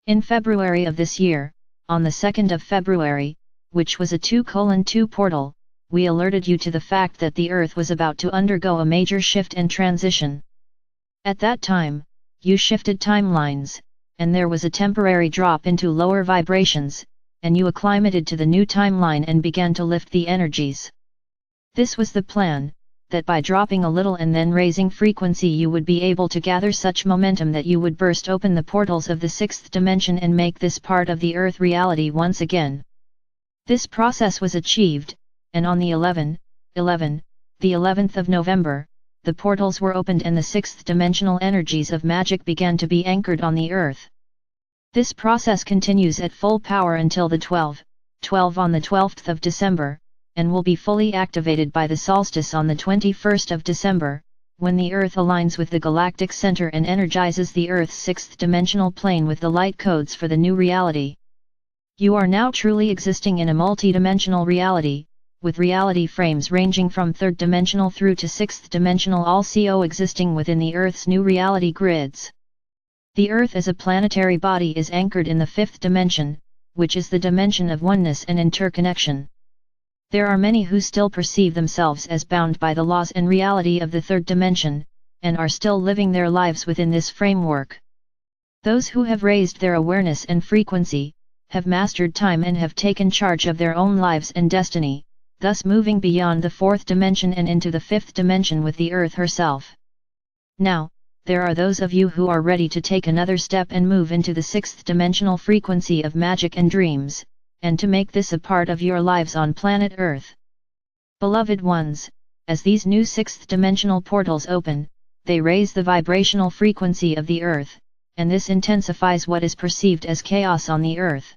In February of this year, on the 2nd of February, which was a 2:2 portal, we alerted you to the fact that the Earth was about to undergo a major shift and transition. At that time, you shifted timelines, and there was a temporary drop into lower vibrations, and you acclimated to the new timeline and began to lift the energies. This was the plan, that by dropping a little and then raising frequency you would be able to gather such momentum that you would burst open the portals of the 6th dimension and make this part of the Earth reality once again. This process was achieved, and on the 11th of November, the portals were opened and the 6th dimensional energies of magic began to be anchored on the Earth. This process continues at full power until the 12 on the 12th of December, and will be fully activated by the solstice on the 21st of December, when the Earth aligns with the galactic center and energizes the Earth's 6th dimensional plane with the light codes for the new reality. You are now truly existing in a multi-dimensional reality, with reality frames ranging from 3rd dimensional through to 6th dimensional, also existing within the Earth's new reality grids. The Earth as a planetary body is anchored in the 5th dimension, which is the dimension of oneness and interconnection. There are many who still perceive themselves as bound by the laws and reality of the 3rd dimension, and are still living their lives within this framework. Those who have raised their awareness and frequency, have mastered time and have taken charge of their own lives and destiny, thus moving beyond the 4th dimension and into the 5th dimension with the Earth herself. Now, there are those of you who are ready to take another step and move into the 6th dimensional frequency of magic and dreams, and to make this a part of your lives on planet Earth. Beloved ones, as these new 6th dimensional portals open, they raise the vibrational frequency of the Earth, and this intensifies what is perceived as chaos on the Earth.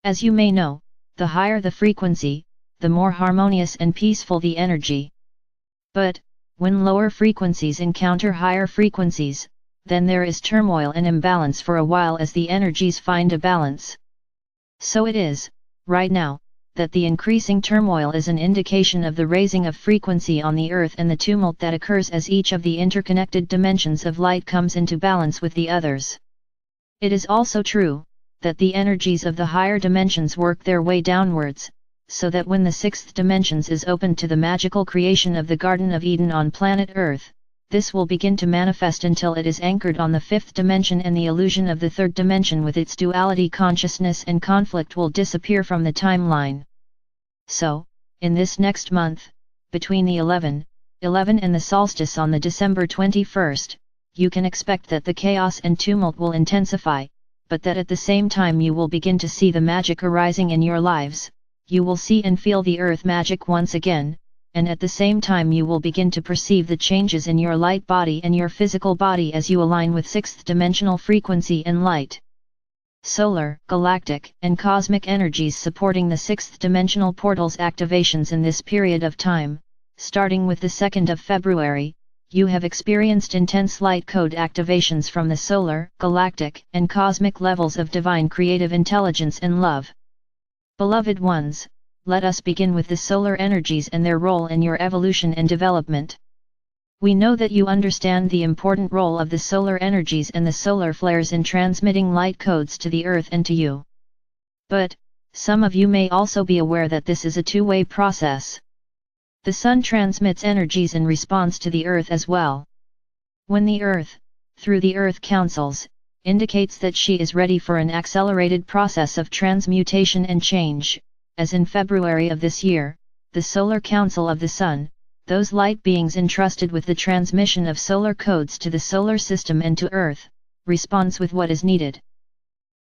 As you may know, the higher the frequency, the more harmonious and peaceful the energy. But, when lower frequencies encounter higher frequencies, then there is turmoil and imbalance for a while as the energies find a balance. So it is, right now, that the increasing turmoil is an indication of the raising of frequency on the Earth and the tumult that occurs as each of the interconnected dimensions of light comes into balance with the others. It is also true, that the energies of the higher dimensions work their way downwards, so that when the 6th dimensions is opened to the magical creation of the Garden of Eden on planet Earth, this will begin to manifest until it is anchored on the 5th dimension, and the illusion of the 3rd dimension with its duality consciousness and conflict will disappear from the timeline. So, in this next month, between the 11 and the solstice on the December 21st, you can expect that the chaos and tumult will intensify, but that at the same time you will begin to see the magic arising in your lives. You will see and feel the Earth magic once again, and at the same time you will begin to perceive the changes in your light body and your physical body as you align with 6th dimensional frequency and light. Solar, galactic, and cosmic energies supporting the 6th dimensional portals activations in this period of time, starting with the 2nd of February, you have experienced intense light code activations from the solar, galactic, and cosmic levels of divine creative intelligence and love. Beloved ones, let us begin with the solar energies and their role in your evolution and development. We know that you understand the important role of the solar energies and the solar flares in transmitting light codes to the Earth and to you. But, some of you may also be aware that this is a two-way process. The Sun transmits energies in response to the Earth as well. When the Earth, through the Earth Councils, indicates that she is ready for an accelerated process of transmutation and change, as in February of this year, the Solar Council of the Sun, those light beings entrusted with the transmission of solar codes to the solar system and to Earth, responds with what is needed.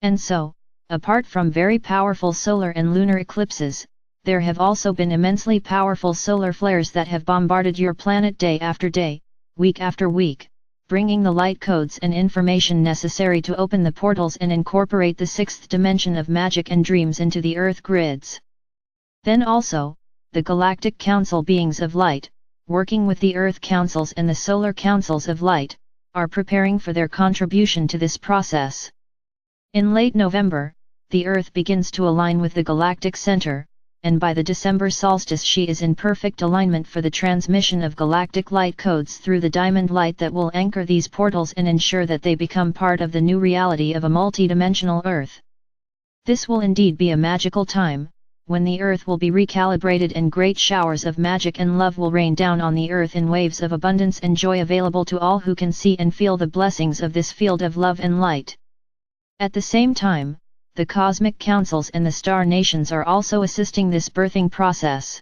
And so, apart from very powerful solar and lunar eclipses, there have also been immensely powerful solar flares that have bombarded your planet day after day, week after week, bringing the light codes and information necessary to open the portals and incorporate the 6th dimension of magic and dreams into the Earth grids. Then also, the Galactic Council beings of light, working with the Earth Councils and the Solar Councils of light, are preparing for their contribution to this process. In late November, the Earth begins to align with the galactic center, and by the December solstice she is in perfect alignment for the transmission of galactic light codes through the diamond light that will anchor these portals and ensure that they become part of the new reality of a multidimensional Earth. This will indeed be a magical time, when the Earth will be recalibrated and great showers of magic and love will rain down on the Earth in waves of abundance and joy available to all who can see and feel the blessings of this field of love and light. At the same time, the cosmic councils and the star nations are also assisting this birthing process.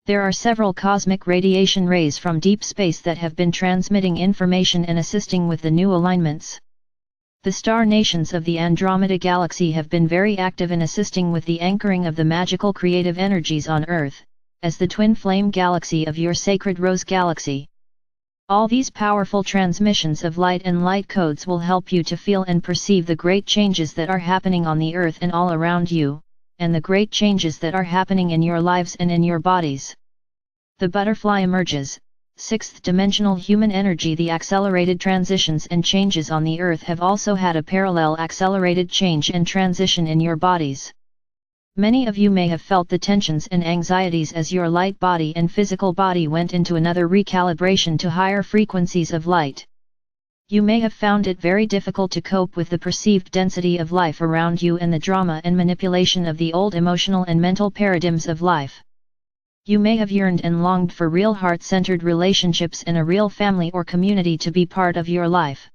There are several cosmic radiation rays from deep space that have been transmitting information and assisting with the new alignments. The star nations of the Andromeda Galaxy have been very active in assisting with the anchoring of the magical creative energies on Earth, as the twin flame galaxy of your sacred Rose Galaxy. All these powerful transmissions of light and light codes will help you to feel and perceive the great changes that are happening on the Earth and all around you, and the great changes that are happening in your lives and in your bodies. The butterfly emerges, sixth dimensional human energy. The accelerated transitions and changes on the Earth have also had a parallel accelerated change and transition in your bodies. Many of you may have felt the tensions and anxieties as your light body and physical body went into another recalibration to higher frequencies of light. You may have found it very difficult to cope with the perceived density of life around you and the drama and manipulation of the old emotional and mental paradigms of life. You may have yearned and longed for real heart-centered relationships and a real family or community to be part of your life.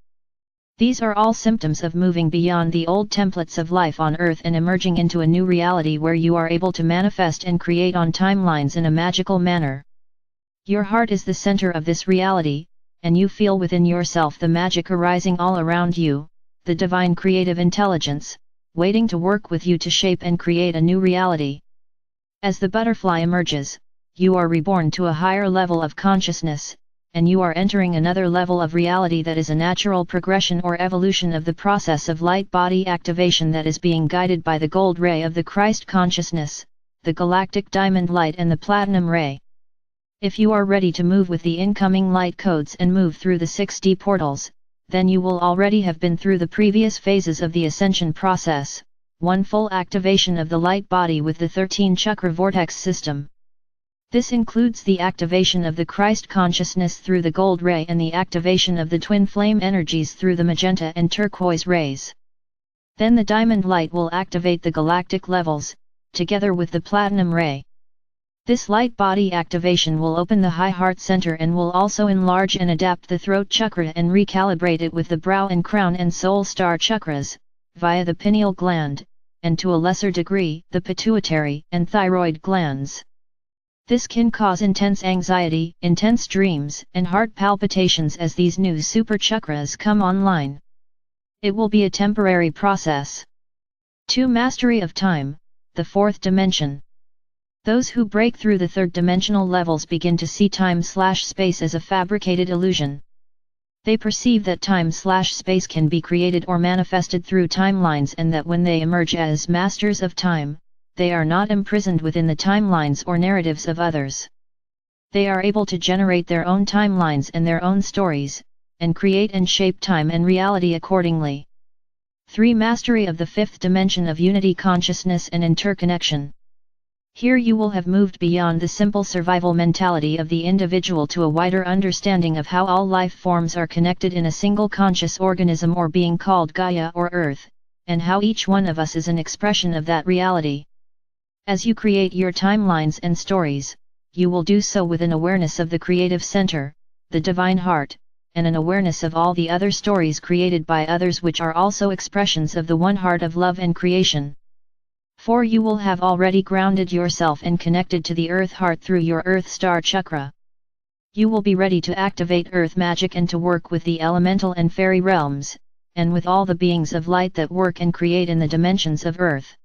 These are all symptoms of moving beyond the old templates of life on Earth and emerging into a new reality where you are able to manifest and create on timelines in a magical manner. Your heart is the center of this reality, and you feel within yourself the magic arising all around you, the divine creative intelligence, waiting to work with you to shape and create a new reality. As the butterfly emerges, you are reborn to a higher level of consciousness, and you are entering another level of reality that is a natural progression or evolution of the process of light body activation that is being guided by the gold ray of the Christ consciousness, the galactic diamond light and the platinum ray. If you are ready to move with the incoming light codes and move through the 6D portals, then you will already have been through the previous phases of the ascension process, one full activation of the light body with the 13 chakra vortex system. This includes the activation of the Christ consciousness through the gold ray and the activation of the twin flame energies through the magenta and turquoise rays. Then the diamond light will activate the galactic levels, together with the platinum ray. This light body activation will open the high heart center and will also enlarge and adapt the throat chakra and recalibrate it with the brow and crown and soul star chakras, via the pineal gland, and to a lesser degree, the pituitary and thyroid glands. This can cause intense anxiety, intense dreams, and heart palpitations as these new super chakras come online. It will be a temporary process. 2. Mastery of time, the fourth dimension. Those who break through the third dimensional levels begin to see time/space as a fabricated illusion. They perceive that time/space can be created or manifested through timelines and that when they emerge as masters of time, they are not imprisoned within the timelines or narratives of others. They are able to generate their own timelines and their own stories, and create and shape time and reality accordingly. 3. Mastery of the fifth dimension of unity consciousness and interconnection. Here you will have moved beyond the simple survival mentality of the individual to a wider understanding of how all life forms are connected in a single conscious organism or being called Gaia or Earth, and how each one of us is an expression of that reality. As you create your timelines and stories, you will do so with an awareness of the creative center, the divine heart, and an awareness of all the other stories created by others which are also expressions of the one heart of love and creation. 4. You will have already grounded yourself and connected to the earth heart through your earth star chakra. You will be ready to activate earth magic and to work with the elemental and fairy realms, and with all the beings of light that work and create in the dimensions of earth.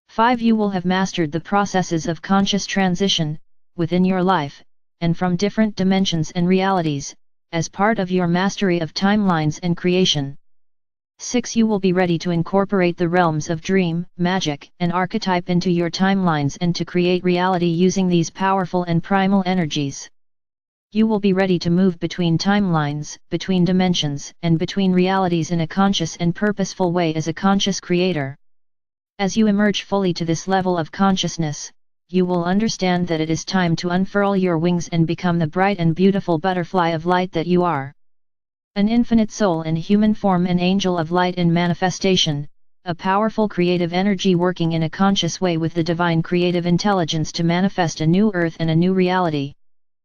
5. You will have mastered the processes of conscious transition, within your life, and from different dimensions and realities, as part of your mastery of timelines and creation. 6. You will be ready to incorporate the realms of dream, magic, and archetype into your timelines and to create reality using these powerful and primal energies. You will be ready to move between timelines, between dimensions, and between realities in a conscious and purposeful way as a conscious creator. As you emerge fully to this level of consciousness, you will understand that it is time to unfurl your wings and become the bright and beautiful butterfly of light that you are. An infinite soul in human form, an angel of light in manifestation, a powerful creative energy working in a conscious way with the divine creative intelligence to manifest a new earth and a new reality.